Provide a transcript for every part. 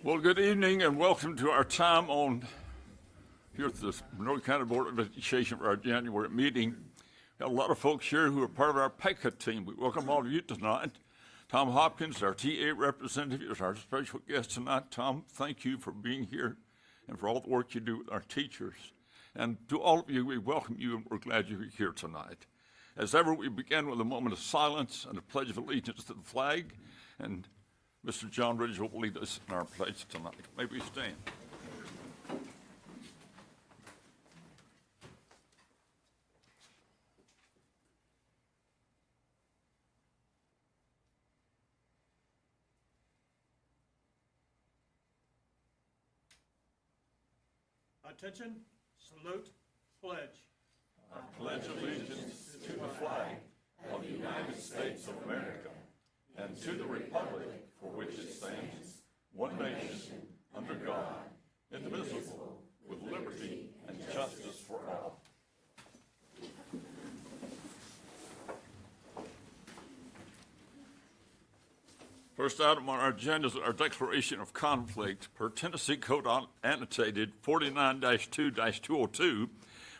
Well, good evening and welcome to our time on here at the Monroe County Board of Education for our January meeting. We have a lot of folks here who are part of our PECA team. We welcome all of you tonight. Tom Hopkins, our TA representative, is our special guest tonight. Tom, thank you for being here and for all the work you do with our teachers. And to all of you, we welcome you and we're glad you're here tonight. As ever, we begin with a moment of silence and a pledge of allegiance to the flag. And Mr. John Ridgel will lead us in our pledge tonight. May we stand. Attention, salute, pledge. I pledge allegiance to the flag of the United States of America and to the republic for which it stands, one nation, under God, indivisible, with liberty and justice for all. First item on our agenda is our declaration of conflict per Tennessee Code annotated 49-2-202.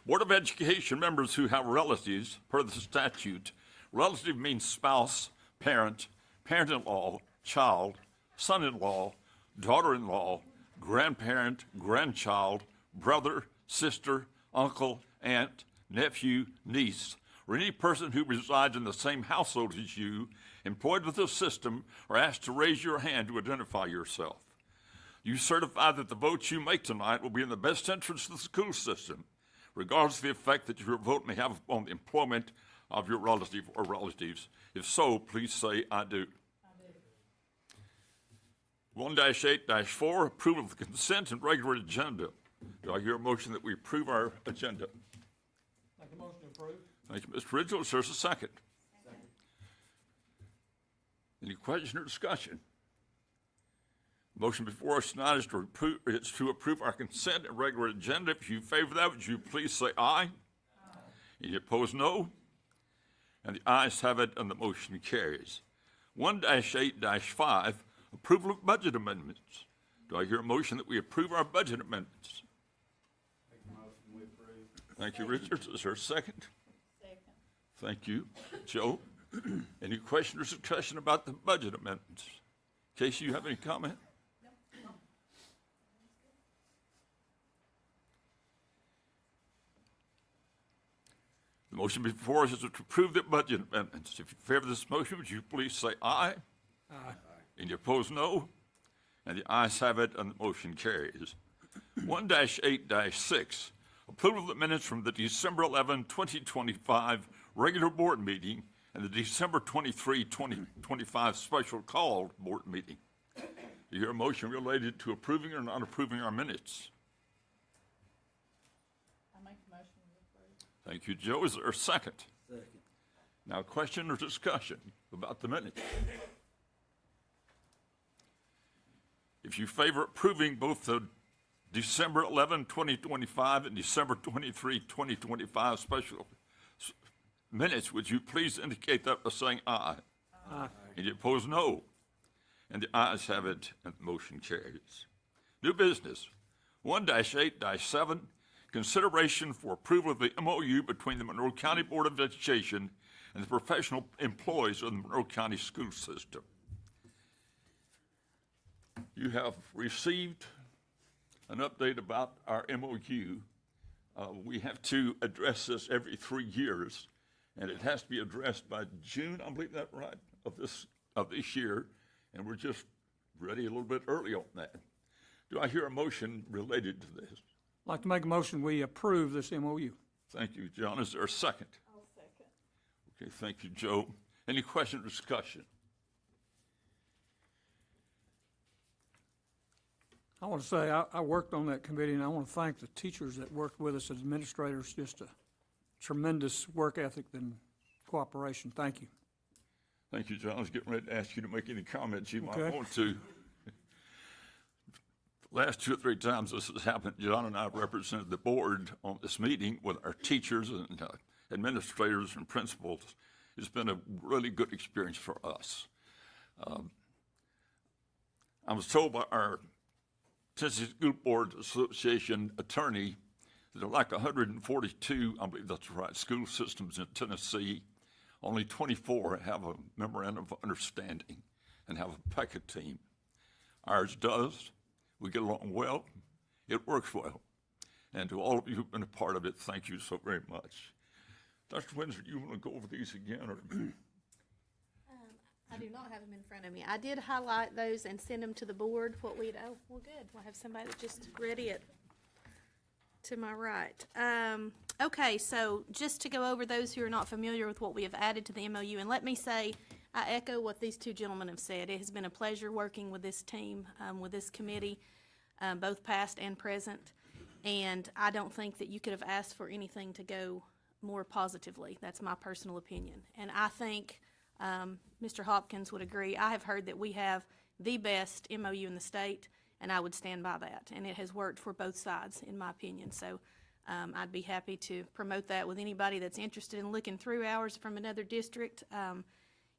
Board of Education members who have relatives per the statute. Relative means spouse, parent, parent-in-law, child, son-in-law, daughter-in-law, grandparent, grandchild, brother, sister, uncle, aunt, nephew, niece, or any person who resides in the same household as you, employed with the system, are asked to raise your hand to identify yourself. You certify that the votes you make tonight will be in the best interest of the school system, regardless of the effect that your vote may have on the employment of your relative or relatives. If so, please say, I do. 1-8-4, approval of the consent and regular agenda. Do I hear a motion that we approve our agenda? Make a motion to approve. Thank you, Mr. Ridgel. Is there a second? Second. Any question or discussion? Motion before us tonight is to approve our consent and regular agenda. If you favor that, would you please say aye? Aye. Any opposed, no? And the ayes have it, and the motion carries. 1-8-5, approval of budget amendments. Do I hear a motion that we approve our budget amendments? Make a motion we approve. Thank you, Richard. Is there a second? Second. Thank you, Joe. Any question or discussion about the budget amendments? Casey, you have any comment? The motion before us is to approve the budget amendments. If you favor this motion, would you please say aye? Aye. Any opposed, no? And the ayes have it, and the motion carries. 1-8-6, approval of the minutes from the December 11, 2025 regular board meeting and the December 23, 2025 special called board meeting. Do you hear a motion related to approving or not approving our minutes? I make a motion to approve. Thank you, Joe. Is there a second? Second. Now, question or discussion about the minutes? If you favor approving both the December 11, 2025 and December 23, 2025 special minutes, would you please indicate that by saying aye? Aye. Any opposed, no? And the ayes have it, and the motion carries. New business. 1-8-7, consideration for approval of the MOU between the Monroe County Board of Education and the professional employees of the Monroe County school system. You have received an update about our MOU. We have to address this every 3 years, and it has to be addressed by June, I believe that's right, of this year, and we're just ready a little bit early on that. Do I hear a motion related to this? I'd like to make a motion we approve this MOU. Thank you, John. Is there a second? I'll second. Okay, thank you, Joe. Any question or discussion? I want to say I worked on that committee, and I want to thank the teachers that worked with us as administrators. Just a tremendous work ethic and cooperation. Thank you. Thank you, John. I was getting ready to ask you to make any comments you might Okay. want to. Last 2 or 3 times this has happened, John and I have represented the board on this meeting with our teachers and administrators and principals. It's been a really good experience for us. I was told by our Tennessee School Board Association attorney, there are like 142, I believe that's right, school systems in Tennessee. Only 24 have a memorandum of understanding and have a PECA team. Ours does. We get along well. It works well. And to all of you who've been a part of it, thank you so very much. Dr. Windsor, do you want to go over these again? Or? I do not have them in front of me. I did highlight those and send them to the board, what we'd, oh, well, good. We'll have somebody that just ready it to my right. Okay, so just to go over those who are not familiar with what we have added to the MOU, and let me say, I echo what these two gentlemen have said. It has been a pleasure working with this team, with this committee, both past and present, and I don't think that you could have asked for anything to go more positively. That's my personal opinion. And I think Mr. Hopkins would agree. I have heard that we have the best MOU in the state, and I would stand by that. And it has worked for both sides, in my opinion. So I'd be happy to promote that with anybody that's interested in looking through ours from another district.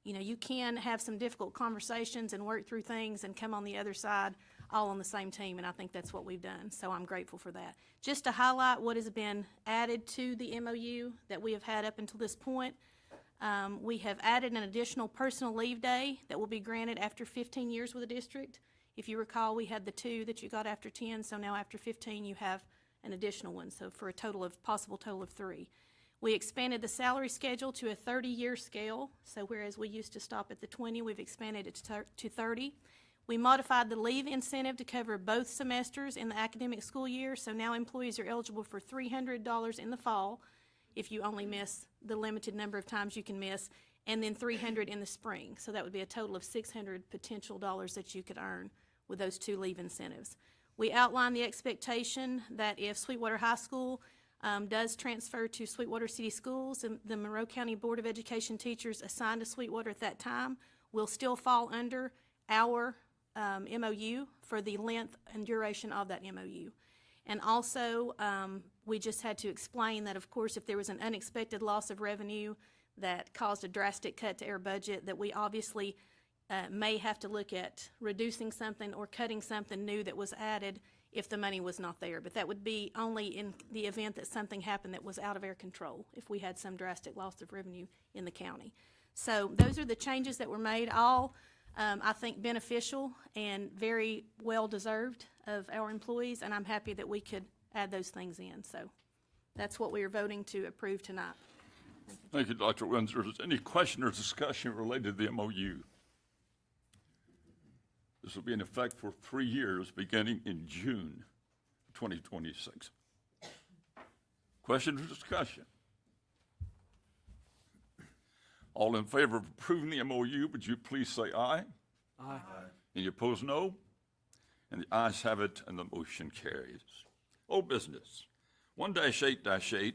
You know, you can have some difficult conversations and work through things and come on the other side all on the same team, and I think that's what we've done. So I'm grateful for that. Just to highlight what has been added to the MOU that we have had up until this point, we have added an additional personal leave day that will be granted after 15 years with the district. If you recall, we had the 2 that you got after 10, so now after 15 you have an additional one, so for a possible total of 3. We expanded the salary schedule to a 30-year scale, so whereas we used to stop at the 20, we've expanded it to 30. We modified the leave incentive to cover both semesters in the academic school year, so now employees are eligible for $300 in the fall if you only miss the limited number of times you can miss, and then $300 in the spring. So that would be a total of $600 potential dollars that you could earn with those 2 leave incentives. We outlined the expectation that if Sweetwater High School does transfer to Sweetwater City Schools, the Monroe County Board of Education teachers assigned to Sweetwater at that time will still fall under our MOU for the length and duration of that MOU. And also, we just had to explain that, of course, if there was an unexpected loss of revenue that caused a drastic cut to our budget, that we obviously may have to look at reducing something or cutting something new that was added if the money was not there. But that would be only in the event that something happened that was out of our control, if we had some drastic loss of revenue in the county. So those are the changes that were made, all I think beneficial and very well deserved of our employees, and I'm happy that we could add those things in. So that's what we are voting to approve tonight. Thank you, Dr. Windsor. Is there any question or discussion related to the MOU? This will be in effect for 3 years, beginning in June 2026. Question or discussion? All in favor of approving the MOU, would you please say aye? Aye. Any opposed, no? And the ayes have it, and the motion carries. Old business. 1-8-8,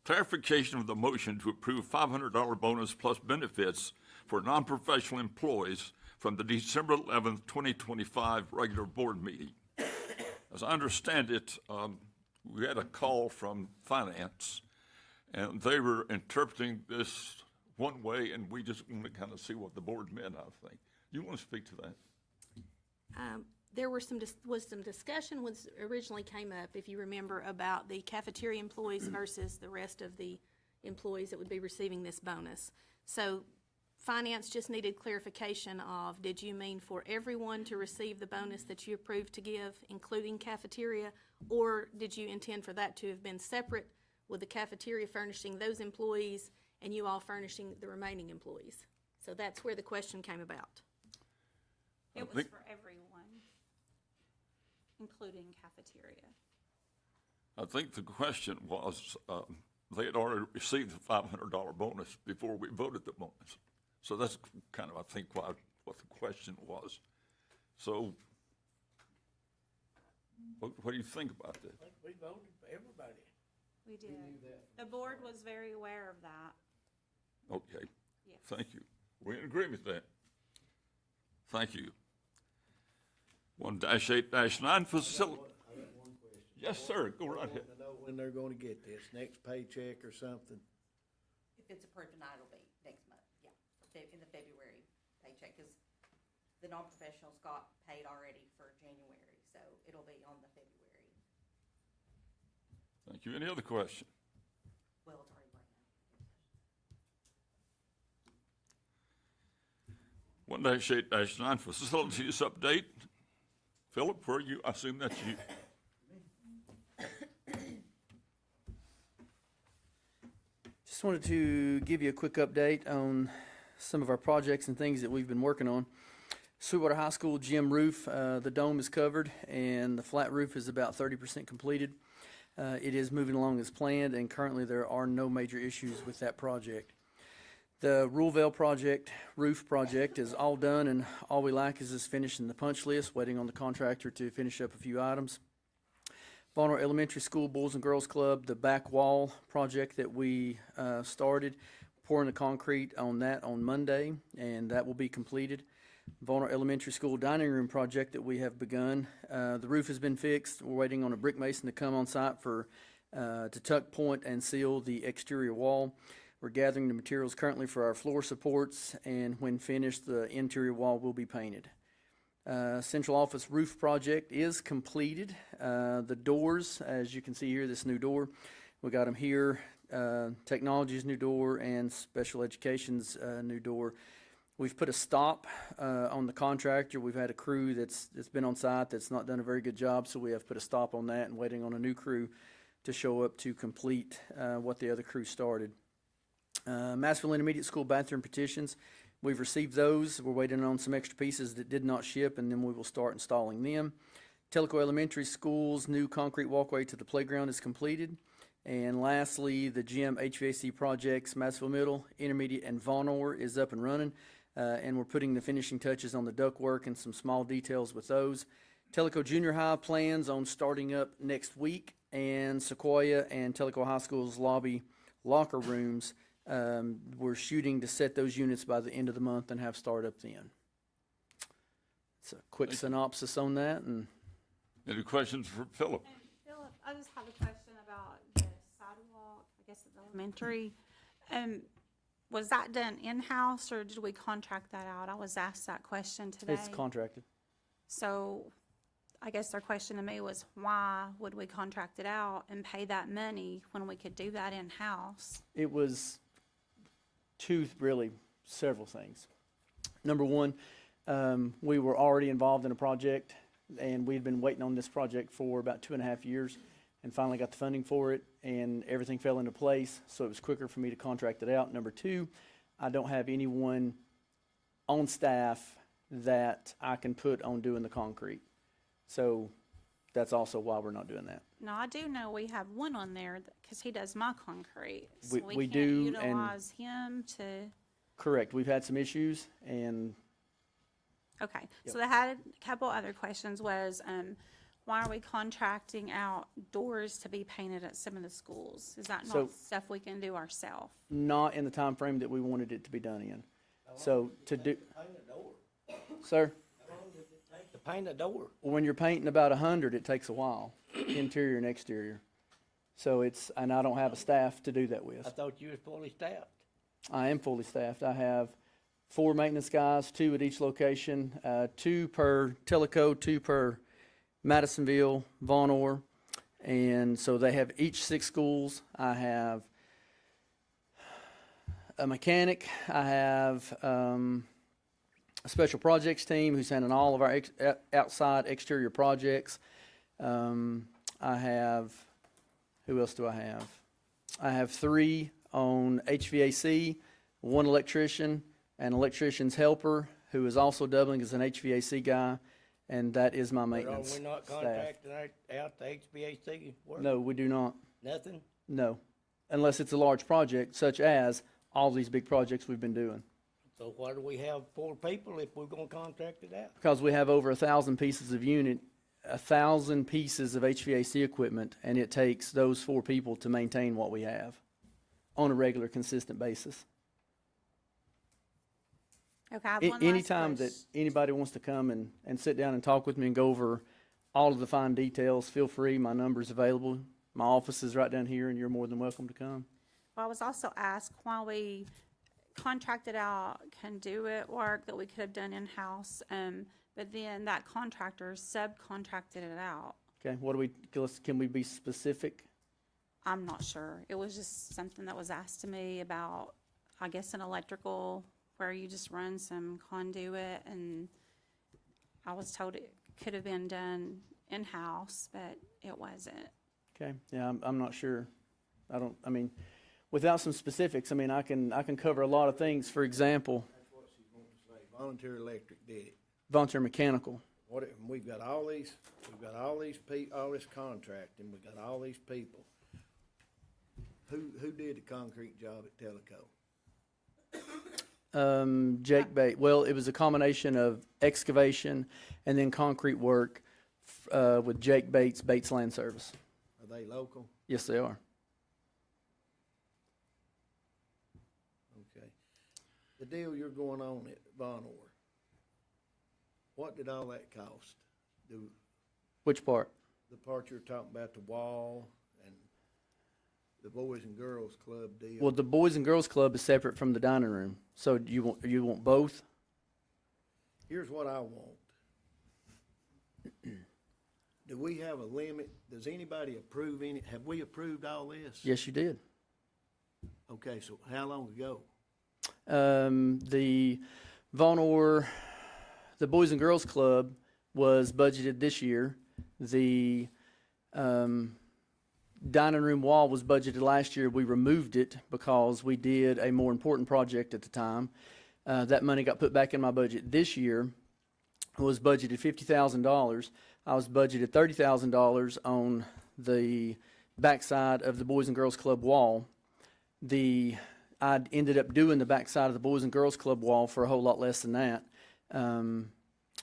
clarification of the motion to approve $500 bonus plus benefits for non-professional employees from the December 11th, 2025 regular board meeting. As I understand it, we had a call from finance, and they were interpreting this one way, and we just want to kind of see what the board meant, I think. You want to speak to that? There was some discussion was originally came up, if you remember, about the cafeteria employees versus the rest of the employees that would be receiving this bonus. So finance just needed clarification of, did you mean for everyone to receive the bonus that you approved to give, including cafeteria, or did you intend for that to have been separate with the cafeteria furnishing those employees and you all furnishing the remaining employees? So that's where the question came about. It was for everyone, including cafeteria. I think the question was, they had already received the $500 bonus before we voted the bonus. So that's kind of, I think, what the question was. So what do you think about this? I think we voted for everybody. We did. The board was very aware of that. Okay, Yes. thank you. We're in agreement with that. Thank you. 1-8-9 facility. I got one question. Yes, sir, go right ahead. I know when they're gonna get this, next paycheck or something. If it's approved tonight, it'll be next month, yeah, in the February paycheck, because the non-professionals got paid already for January, so it'll be on the February. Thank you. Any other question? Well, it's already ran out. 1-8-9 facilities update. Philip, where you? I assume that's you. Just wanted to give you a quick update on some of our projects and things that we've been working on. Sweetwater High School gym roof, the dome is covered and the flat roof is about 30% completed. It is moving along as planned, and currently there are no major issues with that project. The Ruleville project, roof project, is all done, and all we lack is just finishing the punch list, waiting on the contractor to finish up a few items. Monroe Elementary School Boys and Girls Club, the back wall project that we started, pouring the concrete on that on Monday, and that will be completed. Monroe Elementary School dining room project that we have begun. The roof has been fixed. We're waiting on a brick mason to come on site to tuck point and seal the exterior wall. We're gathering the materials currently for our floor supports, and when finished, the interior wall will be painted. Central office roof project is completed. The doors, as you can see here, this new door, we got them here. Technology's new door and special education's new door. We've put a stop on the contractor. We've had a crew that's been on site that's not done a very good job, so we have put a stop on that and waiting on a new crew to show up to complete what the other crew started. Massville Intermediate School bathroom petitions, we've received those. We're waiting on some extra pieces that did not ship, and then we will start installing them. Tellico Elementary School's new concrete walkway to the playground is completed. And lastly, the gym HVAC projects, Massville Middle, Intermediate, and Vonore is up and running. And we're putting the finishing touches on the ductwork and some small details with those. Tellico Junior High plans on starting up next week, and Sequoia and Tellico High School's lobby locker rooms, we're shooting to set those units by the end of the month and have startup then. It's a quick synopsis on that. And Any questions for Philip? And Philip, I just have a question about the sidewalk, I guess at the elementary. Was that done in-house or did we contract that out? I was asked that question today. it's contracted. So I guess their question to me was, why would we contract it out and pay that money when we could do that in-house? It was several things. Number one, we were already involved in a project, and we'd been waiting on this project for about 2.5 years, and finally got the funding for it, and everything fell into place, so it was quicker for me to contract it out. Number two, I don't have anyone on staff that I can put on doing the concrete. So that's also why we're not doing that. Now, I do know we have one on there because he does my concrete. So We we can't do, and- utilize him to, Correct. We've had some issues, and okay. So they had a couple other questions was, why are we contracting out doors to be painted at some of the schools? Is that So- not stuff we can do ourselves? not in the time frame that we wanted it to be done in. So to do, Paint a door. sir, How long does it take to paint a door? when you're painting about 100, it takes a while, interior and exterior. So and I don't have a staff to do that I with. thought you was fully staffed. I am fully staffed. I have 4 maintenance guys, 2 at each location, 2 per Tellico, 2 per Madisonville, Vonore, and so they have each 6 schools. I have a mechanic. I have a special projects team who's handling all of our outside exterior projects. I have, who else do I have? I have 3 on HVAC, 1 electrician, an electrician's helper who is also doubling as an HVAC guy, and that is my But are maintenance we not staff. contracting out the HVAC work? No, we do not. Nothing? No, unless it's a large project, such as all these big projects we've been doing. So why do we have 4 people if we're gonna contract it out? Because we have over 1,000 pieces of unit, 1,000 pieces of HVAC equipment, and it takes those 4 people to maintain what we have on a regular, consistent basis. Okay, I have one last Anytime that question. anybody wants to come and sit down and talk with me and go over all of the fine details, feel free. My number's available. My office is right down here, and you're more than welcome to come. Well, I was also asked why we contracted out conduit work that we could have done in-house, but then that contractor subcontracted it out. Okay, can we be specific? I'm not sure. It was just something that was asked to me about, I guess, an electrical where you just run some conduit, and I was told it could have been done in-house, but it wasn't. Okay, yeah, I'm not sure. I mean, without some specifics, I mean, I can cover a lot of things. For example, That's what she's wanting to say. Volunteer Electric did it. volunteer mechanical. We've got all these all this contracting, we got all these people. Who did the concrete job at Telco? Jake Bates. Well, it was a combination of excavation and then concrete work with Jake Bates, Bates Land Service. Are they local? Yes, they are. Okay. The deal you're going on at Von Orr, what did all that cost? Which part? The part you're talking about, the wall and the Boys and Girls Club deal? Well, the Boys and Girls Club is separate from the dining room. So you want both? Here's what I want. Do we have a limit? Does anybody approve have we approved all this? Yes, you did. Okay, so how long ago? The Von Orr, the Boys and Girls Club was budgeted this year. The dining room wall was budgeted last year. We removed it because we did a more important project at the time. That money got put back in my budget. This year was budgeted $50,000. I was budgeted $30,000 on the backside of the Boys and Girls Club wall. I ended up doing the backside of the Boys and Girls Club wall for a whole lot less than that. And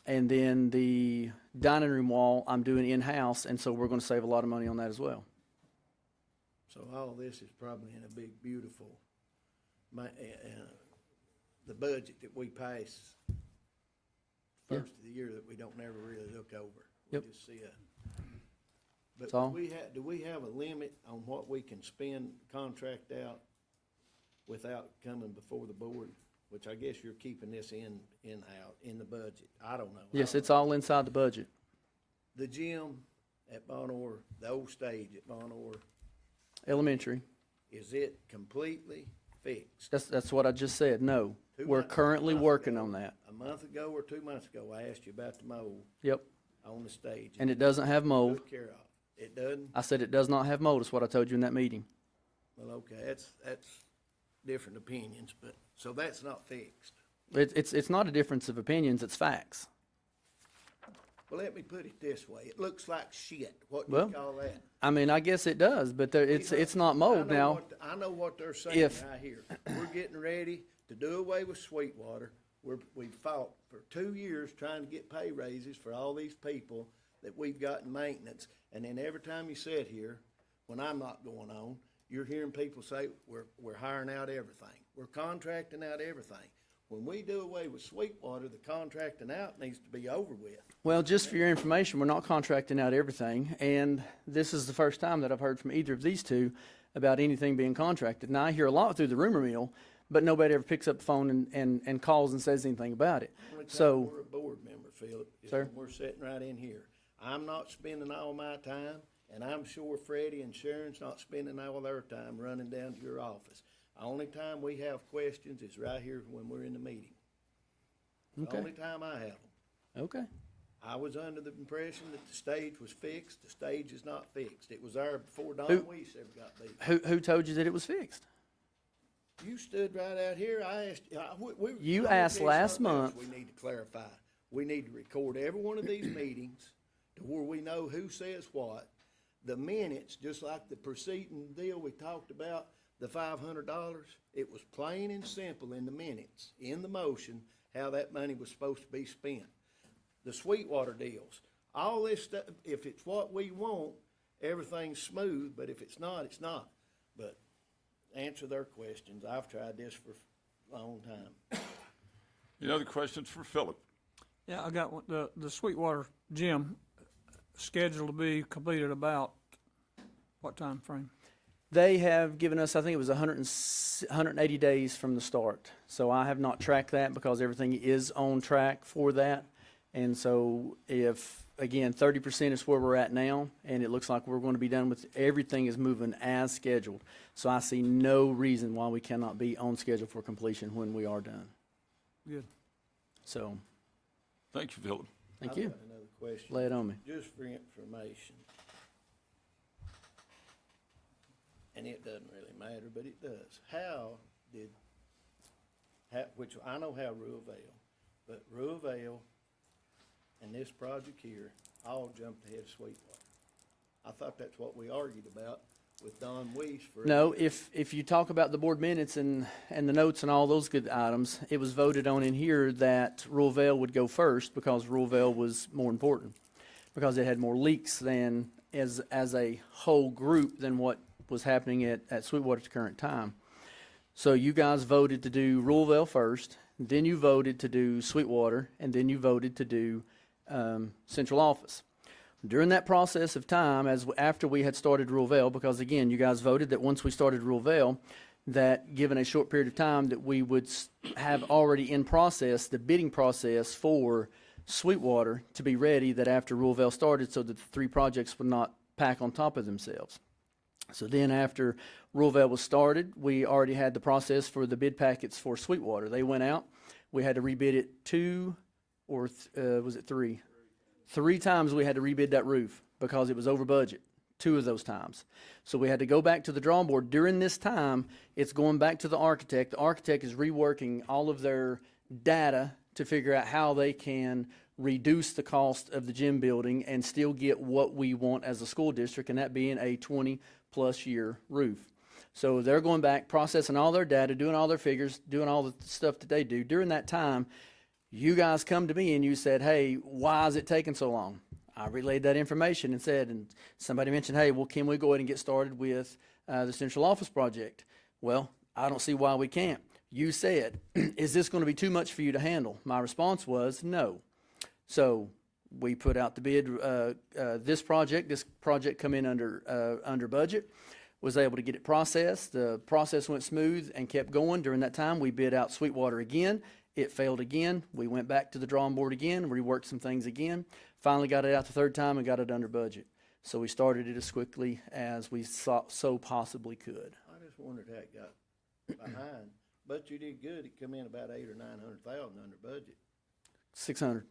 then the dining room wall I'm doing in-house, and so we're going to save a lot of money on that as well. So all of this is probably in a big, beautiful, the budget that we pass first of the year that we don't never really look over. Yep. We just see a. But That's all. do we have a limit on what we can spend, contract out without coming before the board? Which I guess you're keeping this in the budget. I don't know. Yes, it's all inside the budget. The gym at Von Orr, the old stage at Von Orr, Elementary. is it completely fixed? That's what I just said. No, we're currently working on that. A month ago or 2 months ago, I asked you about the mold Yep. on the stage. And it doesn't have mold. Took care of. It doesn't? I said it does not have mold. Is what I told you in that meeting. Well, okay, that's different opinions, but, so that's not fixed. It's not a difference of opinions. It's facts. Well, let me put it this way. It looks like shit. What do Well, you call that? I mean, I guess it does, but it's not mold now. I know what they're saying If- right here. We're getting ready to do away with Sweetwater. We've fought for 2 years trying to get pay raises for all these people that we've got in maintenance. And then every time you sit here, when I'm not going on, you're hearing people say, we're hiring out everything. We're contracting out everything. When we do away with Sweetwater, the contracting out needs to be over with. Well, just for your information, we're not contracting out everything, and this is the first time that I've heard from either of these two about anything being contracted. Now, I hear a lot through the rumor mill, but nobody ever picks up the phone and calls and says anything about it. Only time So, we're a board member, Philip, is Sir? when we're sitting right in here. I'm not spending all my time, and I'm sure Freddie and Sharon's not spending all their time running down to your office. The only time we have questions is right here when we're in the meeting. The Okay. only time I have them. okay. I was under the impression that the stage was fixed. The stage is not fixed. It was there before Don Who- Weiss ever got beat. Who told you that it was fixed? You stood right out here. I asked. You let me asked tell last something else month. We need to clarify. We need to record every one of these meetings to where we know who says what. The minutes, just like the preceding deal we talked about, the $500. It was plain and simple in the minutes, in the motion, how that money was supposed to be spent. The Sweetwater deals, all this stuff. If it's what we want, everything's smooth. But if it's not, it's not. But answer their questions. I've tried this for a long time. Any other questions for Philip? Yeah, I got one. The Sweetwater gym scheduled to be completed about what time frame? They have given us, I think it was 180 days from the start. So I have not tracked that because everything is on track for that. And so if, again, 30% is where we're at now, and it looks like we're going to be done with, everything is moving as scheduled. So I see no reason why we cannot be on schedule for completion when we are done. Good. So, Thank you, Philip. thank I've you. got another question. Lay it on me. Just for information. And it doesn't really matter, but it does. Which I know how Ruavale, but Ruavale and this project here all jumped ahead of Sweetwater. I thought that's what we argued about with Don Weiss for. No, if you talk about the board minutes and the notes and all those good items, it was voted on in here that Ruavale would go first because Ruavale was more important, because it had more leaks than, as a whole group, than what was happening at Sweetwater at the current time. So you guys voted to do Ruavale first, then you voted to do Sweetwater, and then you voted to do central office. During that process of time, after we had started Ruavale, because again, you guys voted that once we started Ruavale, that given a short period of time, that we would have already in process the bidding process for Sweetwater to be ready, that after Ruavale started, so that the three projects would not pack on top of themselves. So then after Ruavale was started, we already had the process for the bid packets for Sweetwater. They went out. We had to rebid it was it three? 3 times we had to rebid that roof because it was over budget, 2 of those times. So we had to go back to the drawing board. During this time, it's going back to the architect. The architect is reworking all of their data to figure out how they can reduce the cost of the gym building and still get what we want as a school district, and that being a 20-plus year roof. So they're going back, processing all their data, doing all their figures, doing all the stuff that they do. During that time, you guys come to me and you said, hey, why is it taking so long? I relayed that information and said, and somebody mentioned, hey, well, can we go ahead and get started with the central office project? Well, I don't see why we can't. You said, is this going to be too much for you to handle? My response was no. So we put out the bid, this project come in under budget, was able to get it processed. The process went smooth and kept going. During that time, we bid out Sweetwater again. It failed again. We went back to the drawing board again, reworked some things again, finally got it out the 3rd time and got it under budget. So we started it as quickly as we so possibly could. I just wondered how it got behind, but you did good. It come in about 800,000 or 900,000 under budget. 600.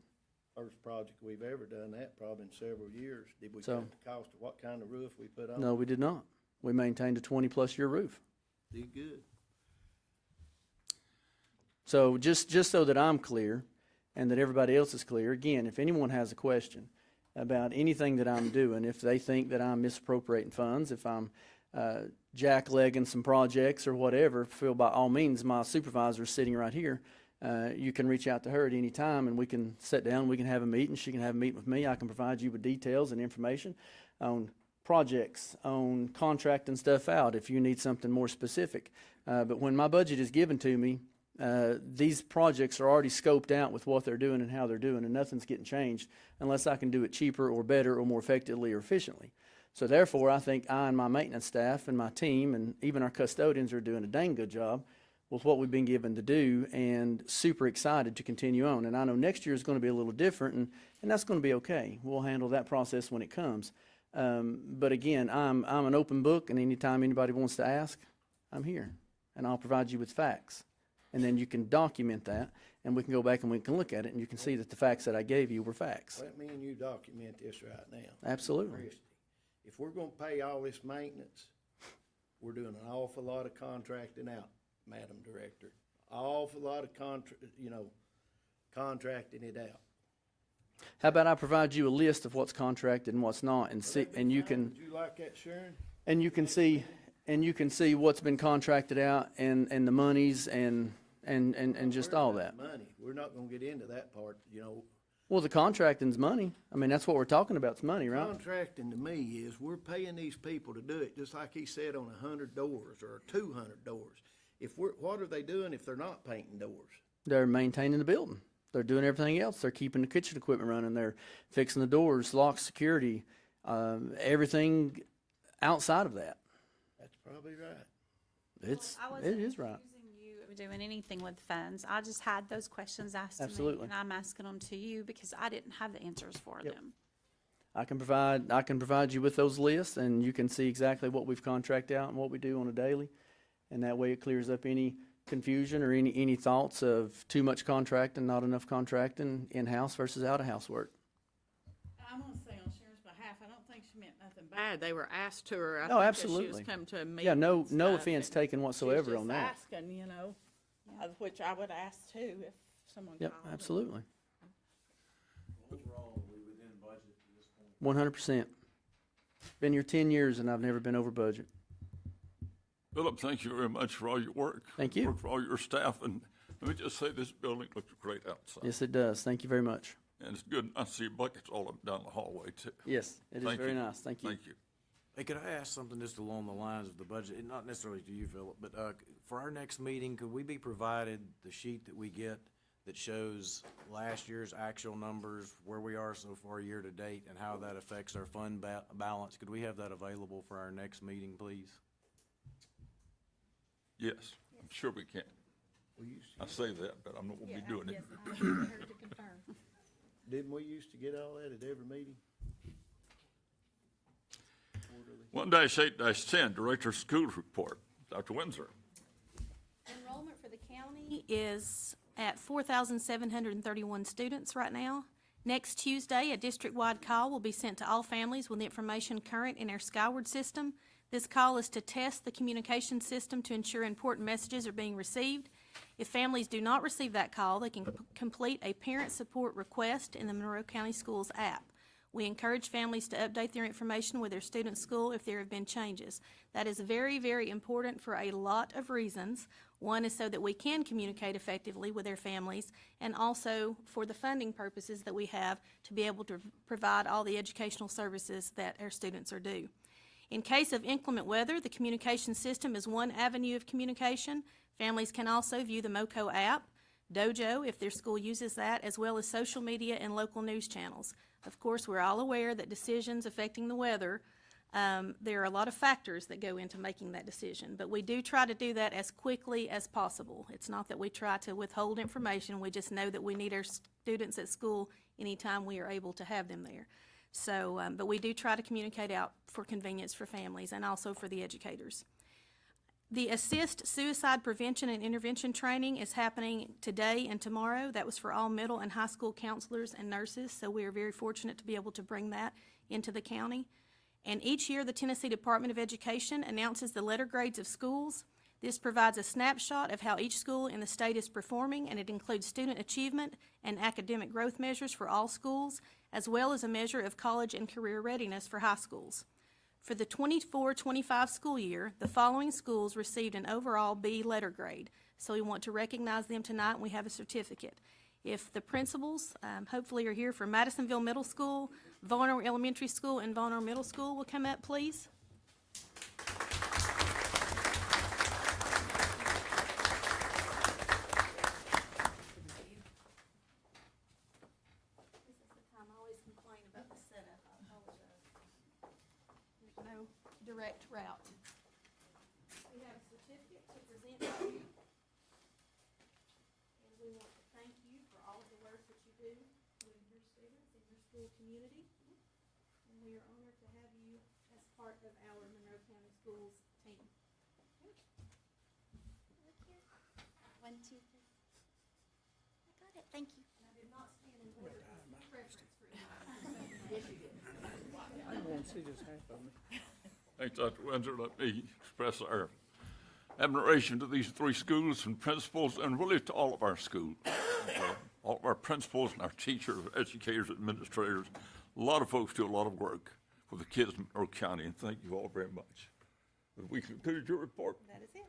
First project we've ever done that, probably in several years. Did we So- cut the cost of what kind of roof we put on? No, we did not. We maintained a 20-plus year roof. Did good. So just so that I'm clear and that everybody else is clear, again, if anyone has a question about anything that I'm doing, if they think that I'm misappropriating funds, if I'm jacklegging some projects or whatever, feel by all means, my supervisor is sitting right here. You can reach out to her at any time and we can sit down, we can have a meeting, she can have a meeting with me, I can provide you with details and information on projects, on contracting stuff out if you need something more specific. But when my budget is given to me, these projects are already scoped out with what they're doing and how they're doing, and nothing's getting changed unless I can do it cheaper or better or more effectively or efficiently. So therefore, I think I and my maintenance staff and my team and even our custodians are doing a dang good job with what we've been given to do, and super excited to continue on. And I know next year is going to be a little different, and that's going to be okay. We'll handle that process when it comes. But again, I'm an open book, and anytime anybody wants to ask, I'm here, and I'll provide you with facts. And then you can document that, and we can go back and we can look at it, and you can see that the facts that I gave you were facts. Let me and you document this right now. Absolutely. Christie, if we're gonna pay all this maintenance, we're doing an awful lot of contracting out, Madam Director. Awful lot of contracting it out. How about I provide you a list of what's contracted and what's not, and see, and you can, Would you like that, Sharon? and you can see what's been contracted out and the monies and just all that. Money. We're not gonna get into that part, Well, the contracting's money. I mean, that's what we're talking about. It's money, right? Contracting to me is we're paying these people to do it, just like he said, on 100 doors or 200 doors. What are they doing if they're not painting doors? They're maintaining the building. They're doing everything else. They're keeping the kitchen equipment running. They're fixing the doors, lock, security, everything outside of that. That's probably right. It is right. Accusing you doing anything with funds. I just had those questions asked to me. Absolutely. And I'm asking them to you because I didn't have the answers for Yep. them. I can provide you with those lists, and you can see exactly what we've contracted out and what we do on a daily. And that way it clears up any confusion or any thoughts of too much contracting, not enough contracting, in-house versus out-of-house work. I'm gonna say on Sharon's behalf, I don't think she meant nothing bad. They were asked to her. I Oh, think that absolutely. She was coming to a meeting. Yeah, no and stuff, offense and taken whatsoever on She that. was just asking, which I would ask too if someone Yep, called. absolutely. Overall, we within budget at this point? 100%. Been here 10 years and I've never been over budget. Philip, thank you very much for all your work. Thank you. Work for all your staff, and let me just say, this building looks great outside. Yes, it does. Thank you very much. And it's good, I see buckets all up down the hallway, too. Yes, it is Thank very you. nice. Thank you. Thank you. Hey, could I ask something just along the lines of the budget, and not necessarily to you, Philip, but for our next meeting, could we be provided the sheet that we get that shows last year's actual numbers, where we are so far year to date, and how that affects our fund balance? Could we have that available for our next meeting, please? Yes, I'm sure we can. I say that, but I'm not gonna be doing it. Yes, I heard her to confirm. Didn't we used to get all that at every meeting? 1-8-10, Director of Schools Report. Dr. Windsor. Enrollment for the county is at 4,731 students right now. Next Tuesday, a district-wide call will be sent to all families with information current in our Skyward system. This call is to test the communication system to ensure important messages are being received. If families do not receive that call, they can complete a parent support request in the Monroe County Schools app. We encourage families to update their information with their student's school if there have been changes. That is very, very important for a lot of reasons. One is so that we can communicate effectively with their families, and also for the funding purposes that we have to be able to provide all the educational services that our students are due. In case of inclement weather, the communication system is one avenue of communication. Families can also view the MoCo app, Dojo, if their school uses that, as well as social media and local news channels. Of course, we're all aware that decisions affecting the weather, there are a lot of factors that go into making that decision, but we do try to do that as quickly as possible. It's not that we try to withhold information, we just know that we need our students at school anytime we are able to have them there. So, but we do try to communicate out for convenience for families and also for the educators. The Assist Suicide Prevention and Intervention Training is happening today and tomorrow. That was for all middle and high school counselors and nurses, so we are very fortunate to be able to bring that into the county. And each year, the Tennessee Department of Education announces the letter grades of schools. This provides a snapshot of how each school in the state is performing, and it includes student achievement and academic growth measures for all schools, as well as a measure of college and career readiness for high schools. For the 24-25 school year, the following schools received an overall B letter grade. So we want to recognize them tonight, and we have a certificate. If the principals, hopefully are here for Madisonville Middle School, Monroe Elementary School, and Monroe Middle School, will come up, please. This is the time I always complain about the setup. I apologize. There's no direct route. We have a certificate to present to you. And we want to thank you for all of the work that you do with your students and your school community. And we are honored to have you as part of our Monroe County Schools team. 1, 2, 3. I got it. Thank you. And I did not stand in order of preference for you. I don't want to see this half of me. Thanks, Dr. Windsor. Let me express our admiration to these three schools and principals, and really to all of our schools. All of our principals and our teachers, educators, administrators. A lot of folks do a lot of work for the kids in Monroe County, and thank you all very much. We concluded your report. That is it.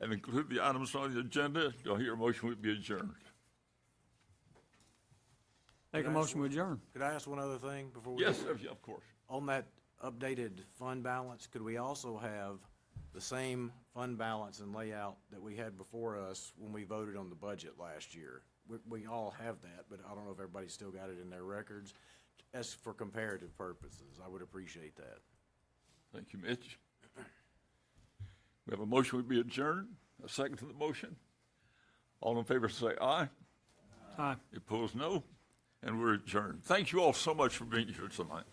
And include the items on the agenda. Do I hear a motion would be adjourned? Make a motion to adjourn. Could I ask one other thing before we? Yes, sir, yeah, of course. On that updated fund balance, could we also have the same fund balance and layout that we had before us when we voted on the budget last year? We all have that, but I don't know if everybody's still got it in their records. As for comparative purposes, I would appreciate that. Thank you, Mitch. We have a motion would be adjourned. A second to the motion. All in favor say aye. Aye. Opposed, no. And we're adjourned. Thank you all so much for being here tonight.